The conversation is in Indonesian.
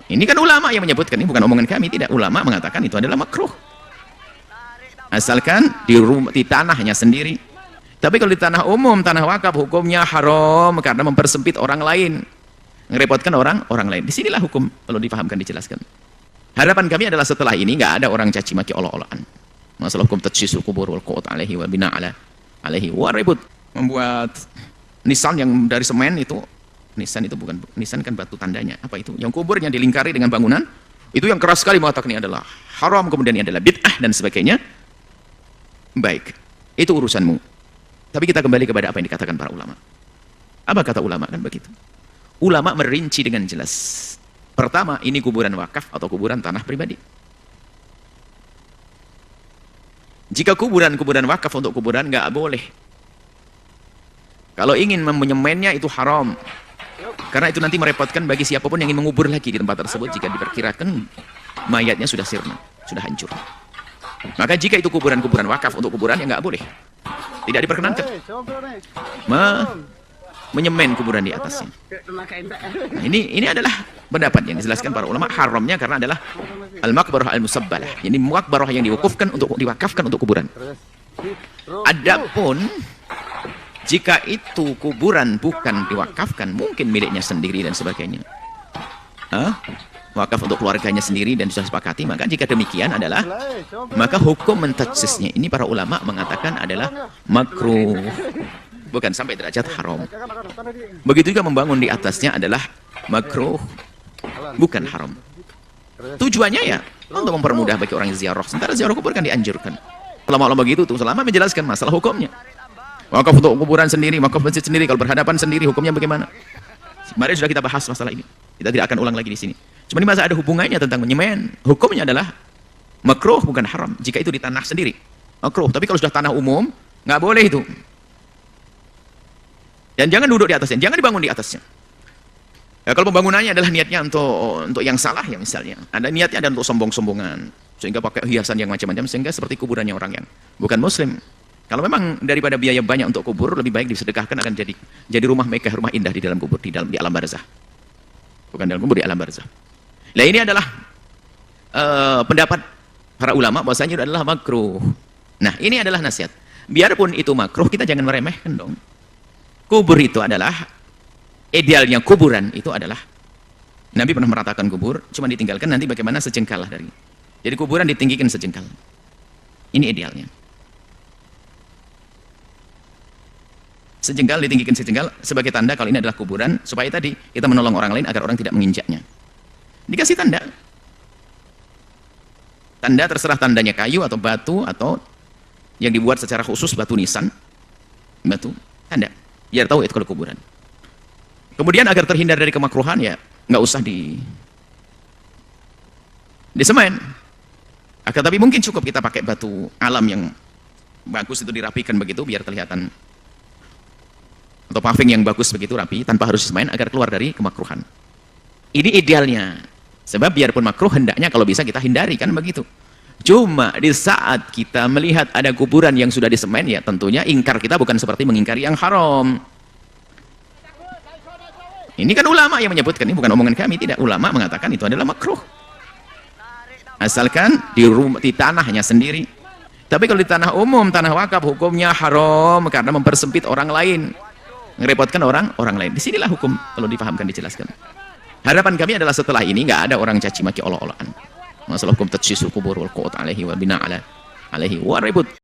Ini kan ulama yang menyebutkan, ini bukan omongan kami, tidak. Ulama mengatakan itu adalah makruh. Asalkan di tanahnya sendiri. Tapi kalau di tanah umum, tanah wakaf, hukumnya haram karena mempersempit orang lain, ngerepotkan orang lain. Disinilah hukum, kalau dipahamkan, dijelaskan. Harapan kami adalah setelah ini nggak ada orang caci maki Allah-Allahan. Masalah hukum tajsisul kubur wal qu'ud alaihi wa bina alaihi wa ribut. Membuat nisan yang dari semen itu, nisan itu bukan, nisan kan batu tandanya. Apa itu? Yang kuburnya dilingkari dengan bangunan, itu yang keras sekali mengatakan ini adalah haram, kemudian ini adalah bid'ah dan sebagainya. Baik, itu urusanmu. Tapi kita kembali kepada apa yang dikatakan para ulama. Apa kata ulama? Kan begitu. Ulama merinci dengan jelas. Pertama, ini kuburan wakaf atau kuburan tanah pribadi. Jika kuburan wakaf untuk kuburan, nggak boleh. Kalau ingin menyemennya itu haram. Karena itu nanti merepotkan bagi siapapun yang ingin mengubur lagi di tempat tersebut jika diperkirakan mayatnya sudah sirna, sudah hancur. Maka jika itu kuburan wakaf untuk kuburan, ya nggak boleh. Tidak diperkenankan menyemen kuburan di atasnya. Nah, ini adalah pendapat yang dijelaskan para ulama, haramnya karena adalah al-maqbarah al-musabbalah. Jadi maqbarah yang diwakafkan untuk kuburan. Adapun jika itu kuburan bukan diwakafkan, mungkin miliknya sendiri dan sebagainya. Wakaf untuk keluarganya sendiri dan sudah sepakati, maka jika demikian adalah, maka hukum mentajsisnya ini para ulama mengatakan adalah makruh, bukan sampai derajat haram. Begitu juga membangun di atasnya adalah makruh, bukan haram. Tujuannya ya untuk mempermudah bagi orang ziarah. Sementara ziarah kubur kan dianjurkan. Ulama-ulama begitu tuh selama menjelaskan masalah hukumnya. Wakaf untuk kuburan sendiri, wakaf masjid sendiri, kalau berhadapan sendiri hukumnya bagaimana? Kemarin sudah kita bahas masalah ini. Kita tidak akan ulang lagi di sini. Cuma ini masa ada hubungannya tentang menyemen. Hukumnya adalah makruh, bukan haram. Jika itu di tanah sendiri, makruh. Tapi kalau sudah tanah umum, nggak boleh itu. Dan jangan duduk di atasnya, jangan dibangun di atasnya. Ya, kalau pembangunannya adalah niatnya untuk yang salah ya misalnya. Ada niatnya ada untuk sombong-sombongan. Sehingga pakai hiasan yang macam-macam, sehingga seperti kuburannya orang yang bukan muslim. Kalau memang daripada biaya banyak untuk kubur, lebih baik disedekahkan, akan jadi rumah megah, rumah indah di dalam kubur, di alam barzah. Bukan dalam kubur, di alam barzah. Nah ini adalah pendapat para ulama bahwasanya itu adalah makruh. Nah ini adalah nasihat. Biarpun itu makruh, kita jangan meremehkan dong. Kubur itu adalah, idealnya kuburan itu adalah, Nabi pernah meratakan kubur, cuma ditinggalkan nanti bagaimana sejengkal lah dari. Jadi kuburan ditinggikan sejengkal. Ini idealnya. Sejengkal ditinggikan sejengkal sebagai tanda kalau ini adalah kuburan, supaya tadi kita menolong orang lain agar orang tidak menginjaknya. Dikasih tanda. Tanda terserah tandanya kayu atau batu atau yang dibuat secara khusus batu nisan. Batu, tanda. Biar tahu itu kalau kuburan. Kemudian agar terhindar dari kemakruhan ya nggak usah disemen. Tapi mungkin cukup kita pakai batu alam yang bagus itu dirapikan begitu biar kelihatan, atau paving yang bagus begitu rapi tanpa harus disemen agar keluar dari kemakruhan. Ini idealnya. Sebab biarpun makruh hendaknya kalau bisa kita hindari kan begitu. Cuma di saat kita melihat ada kuburan yang sudah disemen ya tentunya ingkar kita bukan seperti mengingkari yang haram. Ini kan ulama yang menyebutkan, ini bukan omongan kami, tidak. Ulama mengatakan itu adalah makruh. Asalkan di tanahnya sendiri. Tapi kalau di tanah umum, tanah wakaf, hukumnya haram karena mempersempit orang lain, ngerepotkan orang lain. Disinilah hukum, kalau dipahamkan, dijelaskan. Harapan kami adalah setelah ini nggak ada orang caci maki Allah-Allahan. Masalah hukum tajsisul kubur wal qu'ud alaihi wa bina alaihi wa ribut.